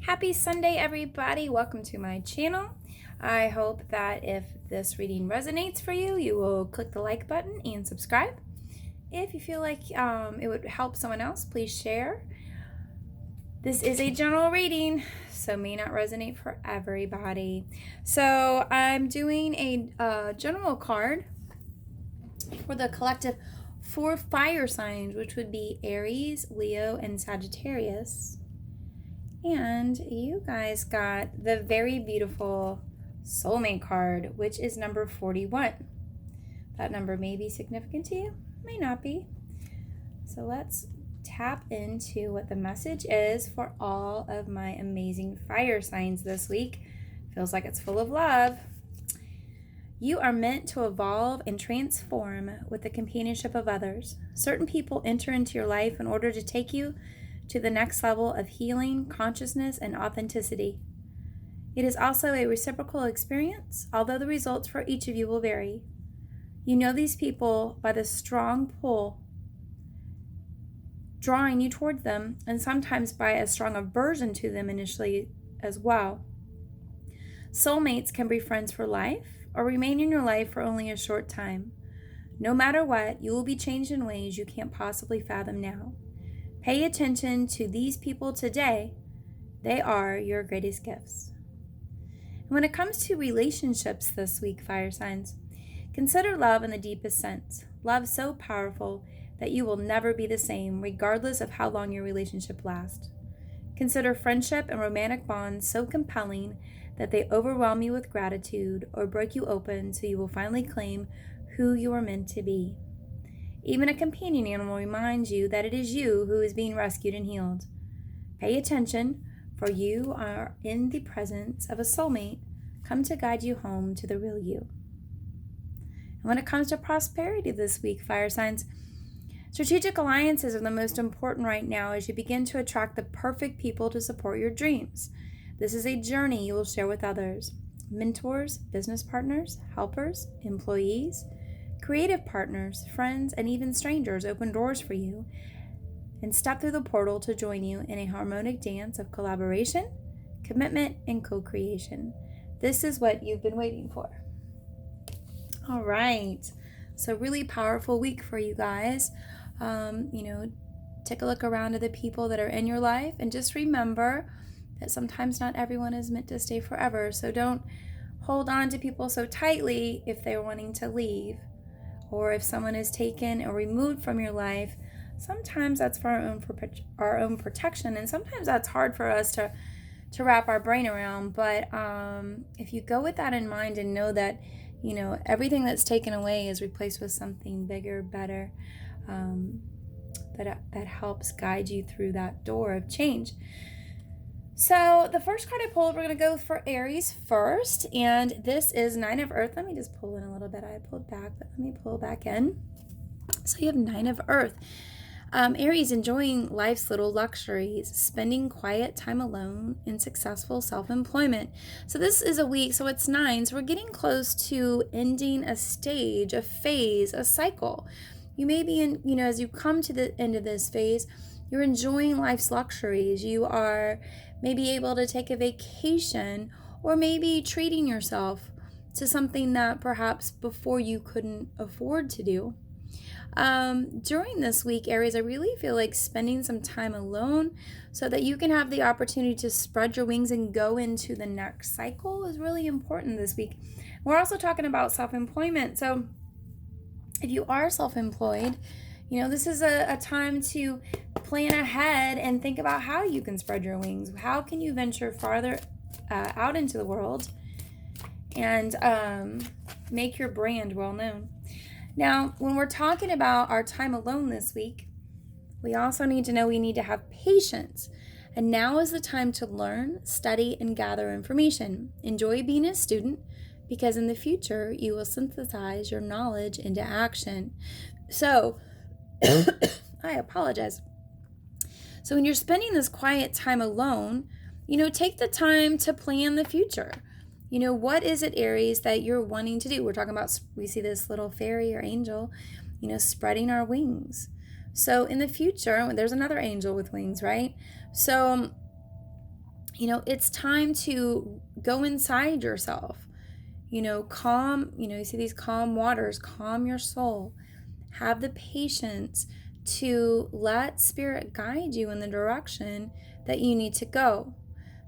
Happy Sunday, everybody. Welcome to my channel. I hope that if this reading resonates for you, you will click the like button and subscribe. If you feel like it would help someone else, please share. This is a general reading, so may not resonate for everybody. So I'm doing a general card for the collective 4 fire signs, which would be Aries, Leo, and Sagittarius. And you guys got the very beautiful soulmate card, which is number 41. That number may be significant to you, may not be. So let's tap into what the message is for all of my amazing fire signs this week. Feels like it's full of love. You are meant to evolve and transform with the companionship of others. Certain people enter into your life in order to take you to the next level of healing, consciousness, and authenticity. It is also a reciprocal experience, although the results for each of you will vary. You know these people by the strong pull drawing you towards them, and sometimes by a strong aversion to them initially as well. Soulmates can be friends for life or remain in your life for only a short time. No matter what, you will be changed in ways you can't possibly fathom now. Pay attention to these people today. They are your greatest gifts. And when it comes to relationships this week, fire signs, consider love in the deepest sense. Love so powerful that you will never be the same, regardless of how long your relationship lasts. Consider friendship and romantic bonds so compelling that they overwhelm you with gratitude or break you open so you will finally claim who you are meant to be. Even a companion animal reminds you that it is you who is being rescued and healed. Pay attention, for you are in the presence of a soulmate come to guide you home to the real you. And when it comes to prosperity this week, fire signs, strategic alliances are the most important right now as you begin to attract the perfect people to support your dreams. This is a journey you will share with others. Mentors, business partners, helpers, employees, creative partners, friends, and even strangers open doors for you and step through the portal to join you in a harmonic dance of collaboration, commitment, and co-creation. This is what you've been waiting for. All right. So really powerful week for you guys. Take a look around at the people that are in your life and just remember that sometimes not everyone is meant to stay forever. So don't hold on to people so tightly if they're wanting to leave. Or if someone is taken or removed from your life, sometimes that's for our own protection, and sometimes that's hard for us to wrap our brain around. But if you go with that in mind and know that, everything that's taken away is replaced with something bigger, better, that helps guide you through that door of change. So the first card I pulled, we're going to go for Aries first, and this is 9 of Earth. Let me just pull in a little bit. I pulled back, but let me pull back in. So you have 9 of Earth. Aries, enjoying life's little luxuries, spending quiet time alone, and successful self-employment. So this is a week, so it's 9, so we're getting close to ending a stage, a phase, a cycle. You may be in, as you come to the end of this phase, you're enjoying life's luxuries. You are maybe able to take a vacation or maybe treating yourself to something that perhaps before you couldn't afford to do. During this week, Aries, I really feel like spending some time alone so that you can have the opportunity to spread your wings and go into the next cycle is really important this week. We're also talking about self-employment. So if you are self-employed, this is a time to plan ahead and think about how you can spread your wings. How can you venture farther out into the world and make your brand well known? Now, when we're talking about our time alone this week, we also need to know we need to have patience. And now is the time to learn, study, and gather information. Enjoy being a student because in the future, you will synthesize your knowledge into action. So, I apologize. So when you're spending this quiet time alone, take the time to plan the future. What is it, Aries, that you're wanting to do? We're talking about, we see this little fairy or angel, spreading our wings. So in the future, there's another angel with wings, right? So, it's time to go inside yourself. Calm, you see these calm waters, calm your soul. Have the patience to let spirit guide you in the direction that you need to go.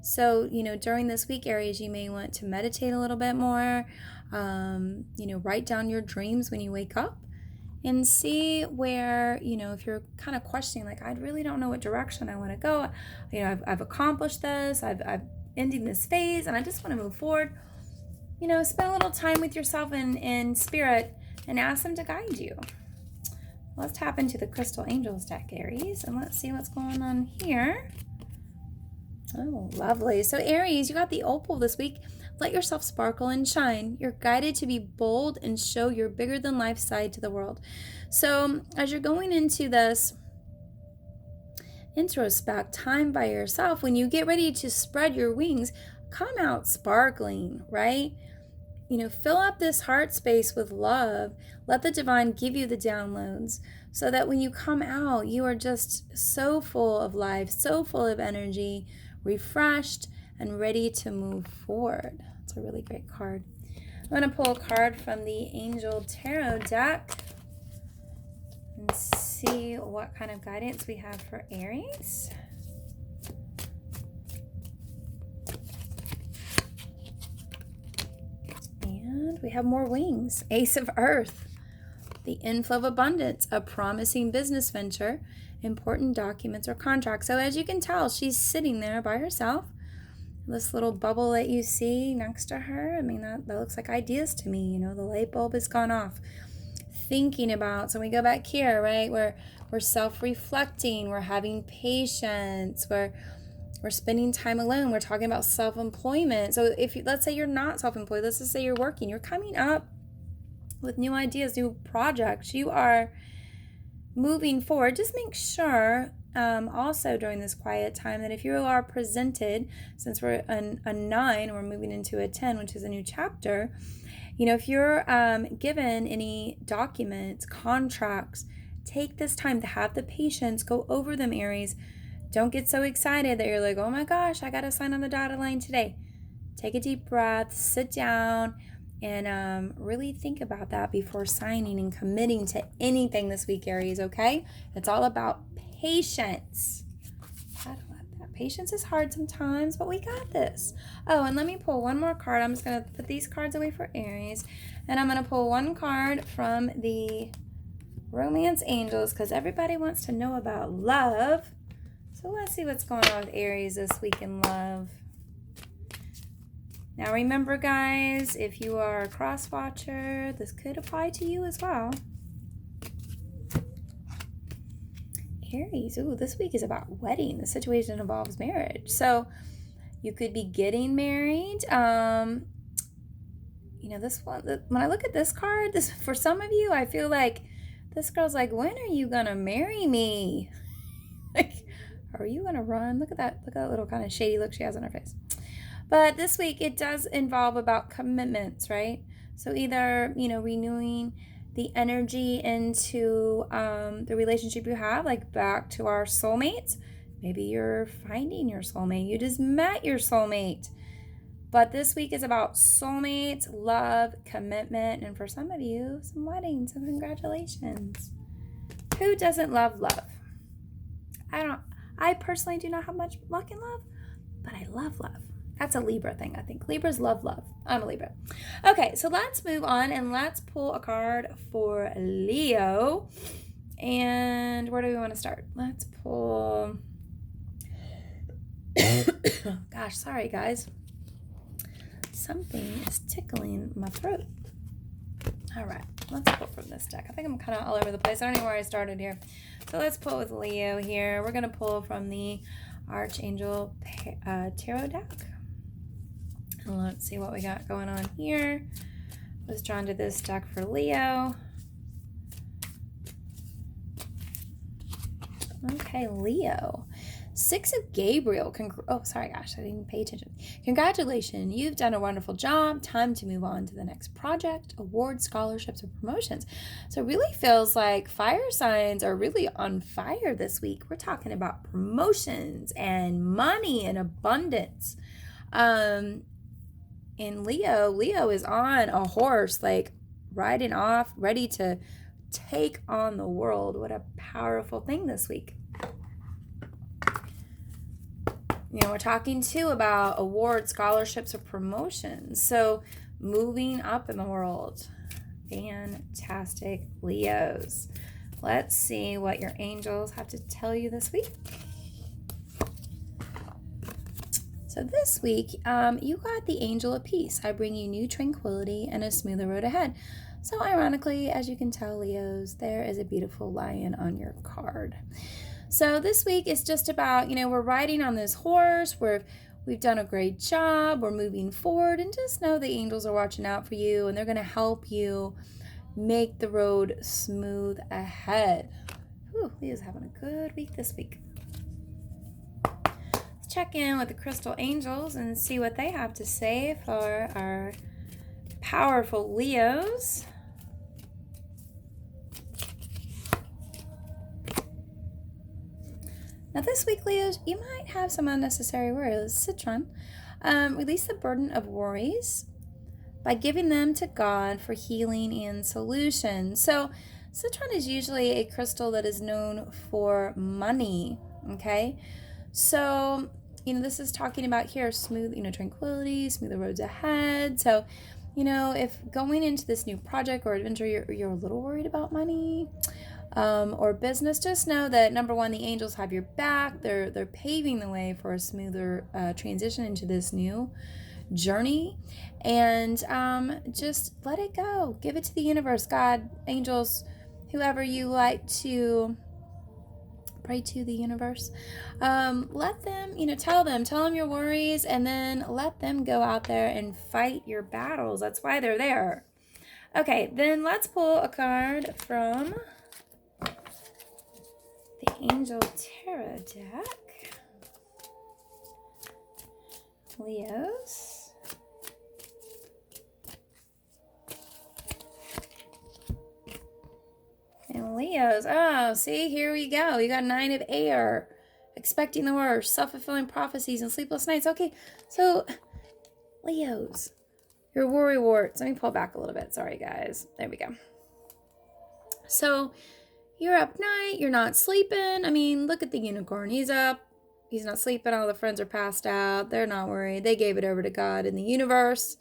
So, during this week, Aries, you may want to meditate a little bit more, write down your dreams when you wake up and see where, if you're kind of questioning, like, I really don't know what direction I want to go. I've accomplished this, I've ending this phase, and I just want to move forward. Spend a little time with yourself and spirit and ask them to guide you. Let's tap into the Crystal Angels deck, Aries, and let's see what's going on here. Oh, lovely. So Aries, you got the opal this week. Let yourself sparkle and shine. You're guided to be bold and show your bigger than life side to the world. So as you're going into this introspect time by yourself, when you get ready to spread your wings, come out sparkling, right? Fill up this heart space with love. Let the divine give you the downloads so that when you come out, you are just so full of life, so full of energy, refreshed, and ready to move forward. It's a really great card. I'm going to pull a card from the Angel Tarot deck and see what kind of guidance we have for Aries. And we have more wings. Ace of Earth, the inflow of abundance, a promising business venture, important documents or contracts. So as you can tell, she's sitting there by herself. This little bubble that you see next to her, that looks like ideas to me. The light bulb has gone off. Thinking about, so we go back here, right? We're self-reflecting, we're having patience, we're spending time alone. We're talking about self-employment. So let's say you're not self-employed, let's just say you're working, you're coming up with new ideas, new projects. You are moving forward. Just make sure also during this quiet time that if you are presented, since we're a 9, we're moving into a 10, which is a new chapter, if you're given any documents, contracts, take this time to have the patience, go over them, Aries. Don't get so excited that you're like, oh my gosh, I got to sign on the dotted line today. Take a deep breath, sit down, and really think about that before signing and committing to anything this week, Aries, okay? It's all about patience. Patience is hard sometimes, but we got this. Oh, and let me pull one more card. I'm just going to put these cards away for Aries, and I'm going to pull one card from the Romance Angels because everybody wants to know about love. So let's see what's going on with Aries this week in love. Now remember, guys, if you are a cross watcher, this could apply to you as well. Aries, this week is about wedding. The situation involves marriage. So you could be getting married. This one, when I look at this card, this for some of you, I feel like this girl's like, when are you going to marry me? Like, are you going to run? Look at that little kind of shady look she has on her face. But this week, it does involve about commitments, right? So either, renewing the energy into the relationship you have, like back to our soulmates. Maybe you're finding your soulmate. You just met your soulmate. But this week is about soulmates, love, commitment, and for some of you, some weddings. So congratulations. Who doesn't love love? I personally do not have much luck in love, but I love love. That's a Libra thing, I think. Libras love love. I'm a Libra. Okay, so let's move on and let's pull a card for Leo. And where do we want to start? Let's pull... Gosh, sorry, guys. Something is tickling my throat. All right, let's pull from this deck. I think I'm kind of all over the place. I don't know where I started here. So let's pull with Leo here. We're going to pull from the Archangel Tarot deck. And let's see what we got going on here. I was drawn to this deck for Leo. Okay, Leo. Six of Gabriel. Oh, sorry, gosh, I didn't even pay attention. Congratulations, you've done a wonderful job. Time to move on to the next project, awards, scholarships, or promotions. So it really feels like fire signs are really on fire this week. We're talking about promotions and money and abundance. And Leo is on a horse, like riding off, ready to take on the world. What a powerful thing this week. We're talking too about awards, scholarships, or promotions. So moving up in the world. Fantastic, Leos. Let's see what your angels have to tell you this week. So this week, you got the angel of peace. I bring you new tranquility and a smoother road ahead. So ironically, as you can tell, Leos, there is a beautiful lion on your card. So this week is just about, we're riding on this horse. We've done a great job. We're moving forward, and just know the angels are watching out for you, and they're going to help you make the road smooth ahead. Whew, Leo's having a good week this week. Let's check in with the crystal angels and see what they have to say for our powerful Leos. Now this week, Leos, you might have some unnecessary worries. Citron, release the burden of worries by giving them to God for healing and solution. So citron is usually a crystal that is known for money, okay? So, this is talking about here smooth, tranquility, smoother roads ahead. So, if going into this new project or adventure, you're a little worried about money, or business, just know that number one, the angels have your back. They're paving the way for a smoother transition into this new journey, and just let it go. Give it to the universe, God, angels, whoever you like to pray to, the universe. Let them, tell them your worries, and then let them go out there and fight your battles. That's why they're there. Okay, then let's pull a card from the Angel Tarot deck. Leos. And Leos. Oh, see, here we go. You got 9 of Air. Expecting the worst. Self-fulfilling prophecies and sleepless nights. Okay, so Leos. Your worry warts. Let me pull back a little bit. Sorry, guys. There we go. So you're up night. You're not sleeping. I mean, look at the unicorn. He's up. He's not sleeping. All the friends are passed out. They're not worried. They gave it over to God and the universe.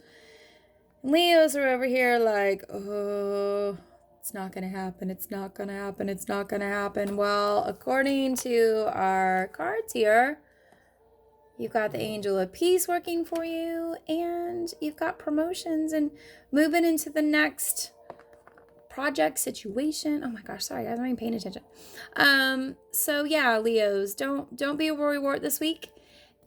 And Leos are over here like, oh, it's not going to happen. It's not going to happen. It's not going to happen. Well, according to our cards here, you've got the angel of peace working for you, and you've got promotions and moving into the next project situation. Oh my gosh, sorry guys, I'm not even paying attention. So yeah, Leos, don't be a worrywart this week,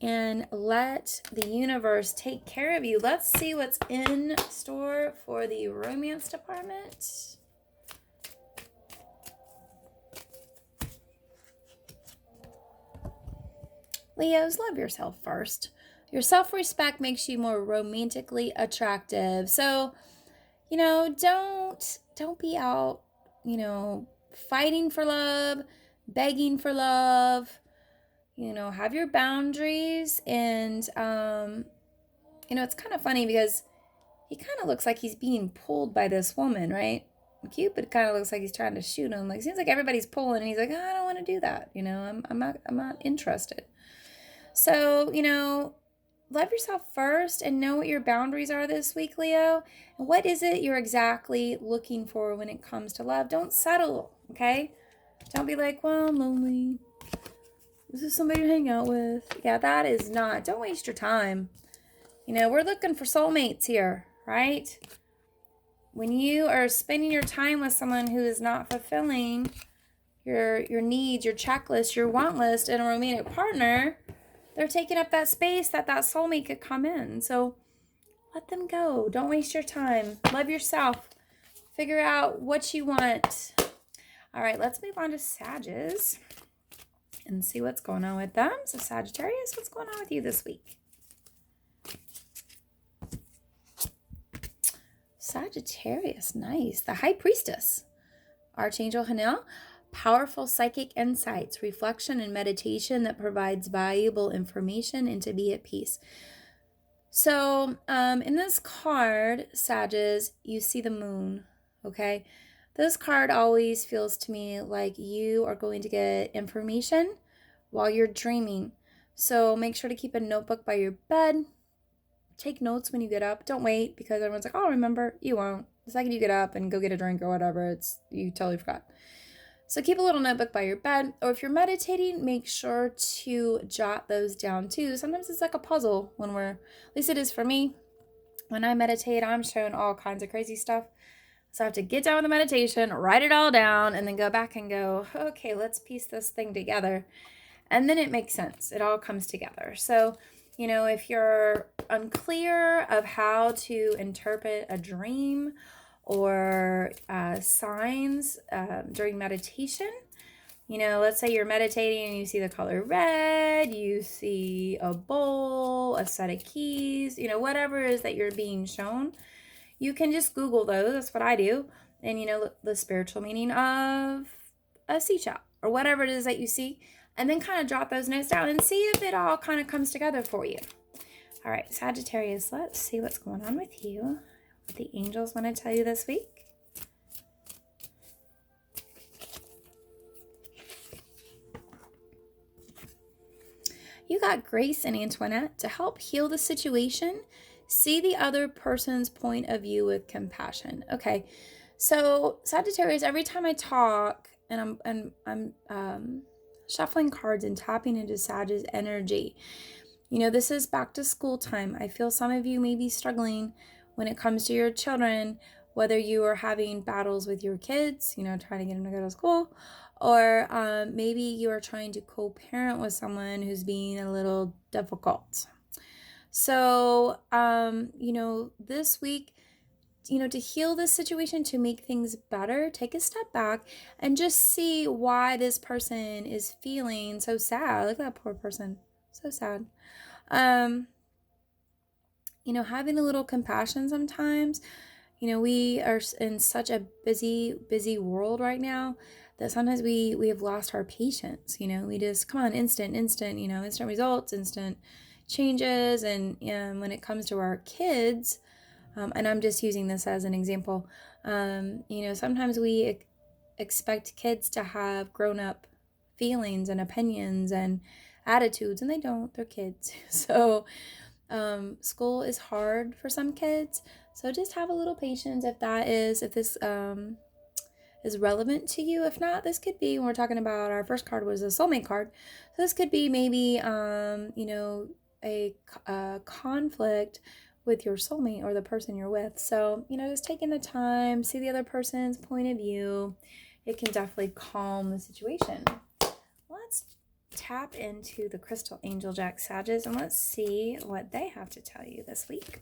and let the universe take care of you. Let's see what's in store for the romance department. Leos, love yourself first. Your self-respect makes you more romantically attractive. So, don't be out, fighting for love, begging for love. Have your boundaries. And, it's kind of funny because he kind of looks like he's being pulled by this woman, right? Cupid kind of looks like he's trying to shoot him. Like, seems like everybody's pulling, and he's like, I don't want to do that. I'm not interested. So, love yourself first and know what your boundaries are this week, Leo. And what is it you're exactly looking for when it comes to love? Don't settle, okay? Don't be like, well, I'm lonely. This is somebody to hang out with. Yeah, that is not. Don't waste your time. We're looking for soulmates here, right? When you are spending your time with someone who is not fulfilling your needs, your checklist, your want list, and a romantic partner, they're taking up that space that soulmate could come in. So let them go. Don't waste your time. Love yourself. Figure out what you want. All right, let's move on to Sagittarius. and see what's going on with them. So Sagittarius, what's going on with you this week? Sagittarius, nice. The High Priestess. Archangel Hanel, powerful psychic insights, reflection, and meditation that provides valuable information and to be at peace. So in this card, Sages, you see the moon, okay? This card always feels to me like you are going to get information while you're dreaming. So make sure to keep a notebook by your bed. Take notes when you get up. Don't wait because everyone's like, oh, remember. You won't. The second you get up and go get a drink or whatever, you totally forgot. So keep a little notebook by your bed. Or if you're meditating, make sure to jot those down too. Sometimes it's like a puzzle at least it is for me. When I meditate, I'm shown all kinds of crazy stuff. So I have to get down with the meditation, write it all down, and then go back and go, okay, let's piece this thing together. And then it makes sense. It all comes together. So, if you're unclear of how to interpret a dream or signs during meditation, let's say you're meditating and you see the color red, you see a bowl, a set of keys, whatever it is that you're being shown, you can just Google those. That's what I do. And, the spiritual meaning of a seashell or whatever it is that you see. And then kind of jot those notes down and see if it all kind of comes together for you. All right, Sagittarius, let's see what's going on with you. What the angels want to tell you this week. You got Grace and Antoinette to help heal the situation. See the other person's point of view with compassion. Okay, so Sagittarius, every time I talk and I'm shuffling cards and tapping into Sag's energy, this is back to school time. I feel some of you may be struggling when it comes to your children, whether you are having battles with your kids, trying to get them to go to school, or maybe you are trying to co-parent with someone who's being a little difficult. So, this week, to heal this situation, to make things better, take a step back and just see why this person is feeling so sad. Look at that poor person. So sad. Having a little compassion sometimes. We are in such a busy world right now that sometimes we have lost our patience. We just, come on, instant, instant results, instant changes. And when it comes to our kids, and I'm just using this as an example, sometimes we expect kids to have grown-up feelings and opinions and attitudes, and they don't. They're kids. So school is hard for some kids. So just have a little patience if this is relevant to you. If not, this could be, when we're talking about, our first card was a soulmate card. So this could be maybe, a conflict with your soulmate or the person you're with. So, just taking the time, see the other person's point of view, it can definitely calm the situation. Let's tap into the Crystal Angel Jack Sages and let's see what they have to tell you this week.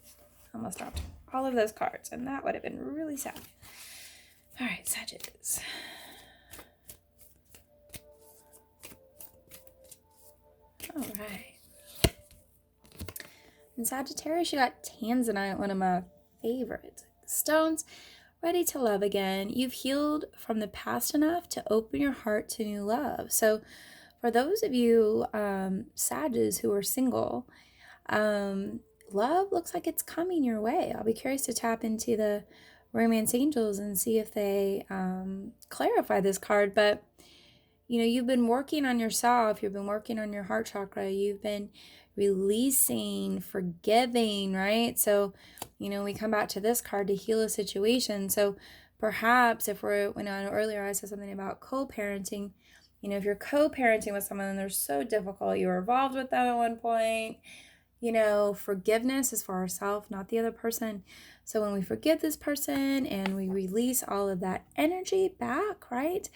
Almost dropped all of those cards, and that would have been really sad. All right, Sages. All right. In Sagittarius, you got Tanzanite, one of my favorites stones, ready to love again. You've healed from the past enough to open your heart to new love. So for those of you Sages who are single, love looks like it's coming your way. I'll be curious to tap into the romance angels and see if they clarify this card. But you've been working on yourself. You've been working on your heart chakra. You've been releasing, forgiving, right? So, we come back to this card to heal a situation. So perhaps earlier I said something about co-parenting. If you're co-parenting with someone and they're so difficult, you were involved with them at one point, forgiveness is for ourselves, not the other person. So when we forgive this person and we release all of that energy back, right?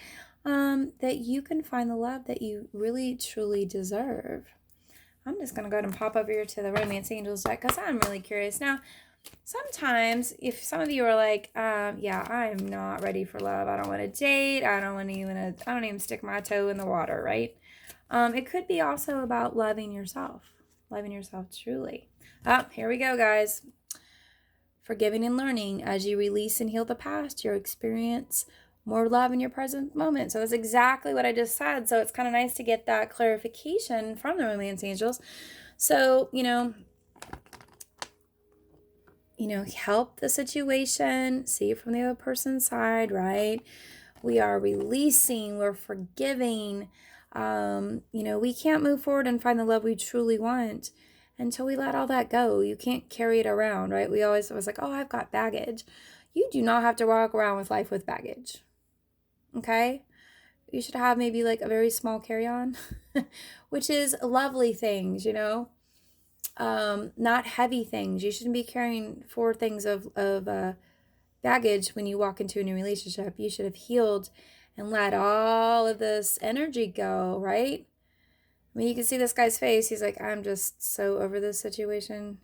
That you can find the love that you really, truly deserve. I'm just going to go ahead and pop over here to the Romance Angels deck because I'm really curious. Now, sometimes if some of you are like, yeah, I'm not ready for love. I don't want to date. I don't even stick my toe in the water, right? It could be also about loving yourself truly. Here we go, guys. Forgiving and learning. As you release and heal the past, you'll experience more love in your present moment. So that's exactly what I just said. So it's kind of nice to get that clarification from the romance angels. So, help the situation, see it from the other person's side, right? We are releasing, we're forgiving. We can't move forward and find the love we truly want until we let all that go. You can't carry it around, right? We always was like, oh, I've got baggage. You do not have to walk around with life with baggage. Okay? You should have maybe like a very small carry-on, which is lovely things, not heavy things. You shouldn't be carrying 4 things of baggage when you walk into a new relationship. You should have healed and let all of this energy go, right? I mean, you can see this guy's face. He's like, I'm just so over this situation,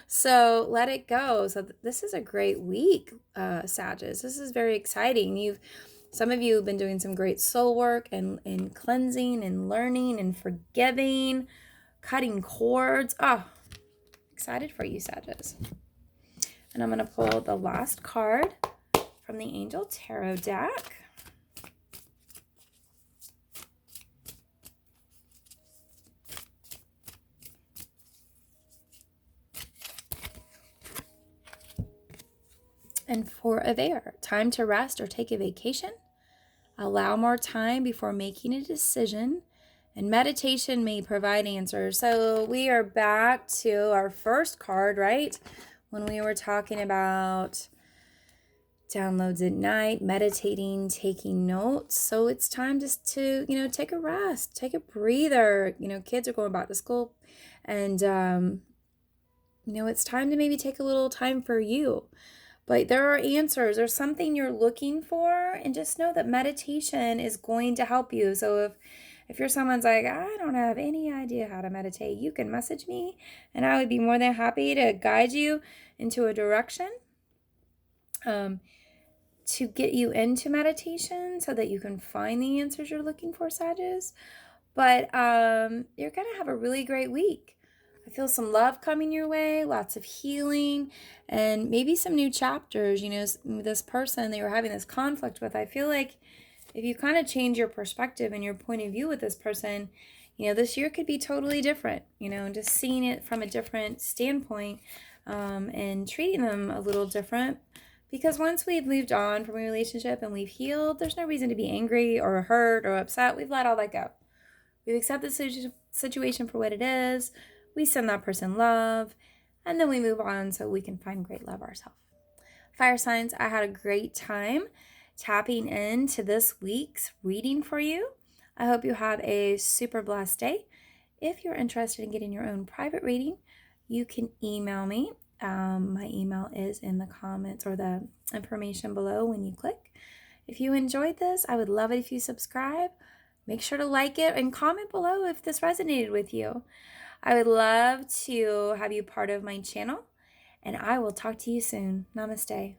So let it go. So this is a great week, Sagittarius. This is very exciting. Some of you have been doing some great soul work and cleansing and learning and forgiving, cutting cords. Oh, excited for you, Sagittarius. And I'm going to pull the last card from the Angel Tarot deck. And 4 of Air. Time to rest or take a vacation. Allow more time before making a decision. And meditation may provide answers. So we are back to our first card, right? When we were talking about downloads at night, meditating, taking notes. So it's time just to, take a rest, take a breather. Kids are going back to school. And, it's time to maybe take a little time for you. But there are answers. There's something you're looking for. And just know that meditation is going to help you. So if you're someone's like, I don't have any idea how to meditate, you can message me. And I would be more than happy to guide you into a direction to get you into meditation so that you can find the answers you're looking for, Sagittarius. But you're going to have a really great week. I feel some love coming your way, lots of healing, and maybe some new chapters. This person that you're having this conflict with, I feel like if you kind of change your perspective and your point of view with this person, this year could be totally different, just seeing it from a different standpoint and treating them a little different. Because once we've moved on from a relationship and we've healed, there's no reason to be angry or hurt or upset. We've let all that go. We've accepted the situation for what it is. We send that person love, and then we move on so we can find great love ourselves. Fire signs, I had a great time tapping into this week's reading for you. I hope you have a super blessed day. If you're interested in getting your own private reading, you can email me. My email is in the comments or the information below when you click. If you enjoyed this, I would love it if you subscribe. Make sure to like it and comment below if this resonated with you. I would love to have you part of my channel, and I will talk to you soon. Namaste.